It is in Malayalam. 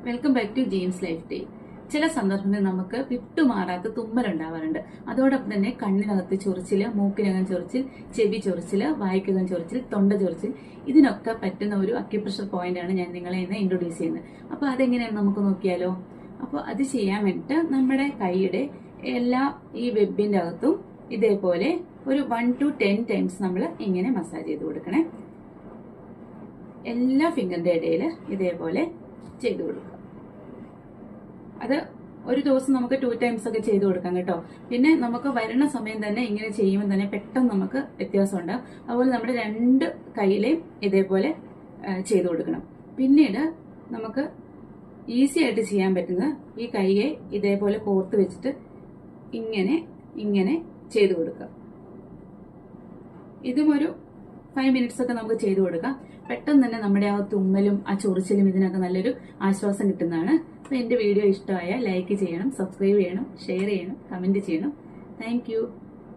Welcome back to jeans life day. ചില സന്ദർഭങ്ങളിൽ നമുക്ക് വിട്ടുമാറാത്ത തുമ്മലുണ്ടാവാറുണ്ട്. അതോടൊപ്പം തന്നെ കണ്ണിനകത്ത് ചൊറിച്ചില്, മൂക്കിനകം ചൊറിച്ചിൽ, ചെവി ചൊറിച്ചില്, വായ്ക്കകം ചൊറിച്ചിൽ, തൊണ്ട ചൊറിച്ചിൽ, ഇതിനൊക്കെ പറ്റുന്ന ഒരു അക്യുപ്രഷർ പോയിന്റ് ആണ് ഞാൻ നിങ്ങളെ ഇന്ന് ഇൻട്രൊഡ്യൂസ് ചെയ്യുന്നത്. അപ്പൊ അതെങ്ങനെയാണ് നമുക്ക് നോക്കിയാലോ. അപ്പോൾ അത് ചെയ്യാൻ വേണ്ടിയിട്ട് നമ്മുടെ കൈയുടെ ഈ വെബിന്റെ അകത്തും ഇതേപോലെ ഒരു 1 to 10 ടൈംസ് നമ്മൾ ഇങ്ങനെ മസാജ് ചെയ്ത് കൊടുക്കണേ. എല്ലാ ഫിംഗറിന്റെ ഇടയിൽ ഇതേപോലെ ചെയ്തു കൊടുക്കുക. അത് ഒരു ദിവസം നമുക്ക് 2 ടൈംസ് ഒക്കെ ചെയ്തു കൊടുക്കാം കേട്ടോ. പിന്നെ നമുക്ക് വരുന്ന സമയം തന്നെ ഇങ്ങനെ ചെയ്യുമ്പോൾ തന്നെ പെട്ടെന്ന് നമുക്ക് വ്യത്യാസം ഉണ്ടാകും. അതുപോലെ നമ്മുടെ 2 കൈയിലെയും ഇതേപോലെ ചെയ്തു കൊടുക്കണം. പിന്നീട് നമുക്ക് ഈസി ആയിട്ട് ചെയ്യാൻ പറ്റുന്നത് ഈ കൈയെ ഇതേപോലെ കോർത്ത് വെച്ചിട്ട് ഇങ്ങനെ ഇങ്ങനെ ചെയ്തു കൊടുക്കുക. ഇതും ഒരു 5 മിനിറ്റ്സ് ഒക്കെ നമുക്ക് ചെയ്തു കൊടുക്കാം. പെട്ടെന്ന് തന്നെ നമ്മുടെ ആ തുമ്മലും ആ ചൊറിച്ചിലും ഇതിനൊക്കെ നല്ലൊരു ആശ്വാസം കിട്ടുന്നതാണ്. അപ്പൊ എന്റെ വീഡിയോ ഇഷ്ടമായ ലൈക്ക് ചെയ്യണം, സബ്സ്ക്രൈബ് ചെയ്യണം, ഷെയർ ചെയ്യണം, കമന്റ് ചെയ്യണം. താങ്ക്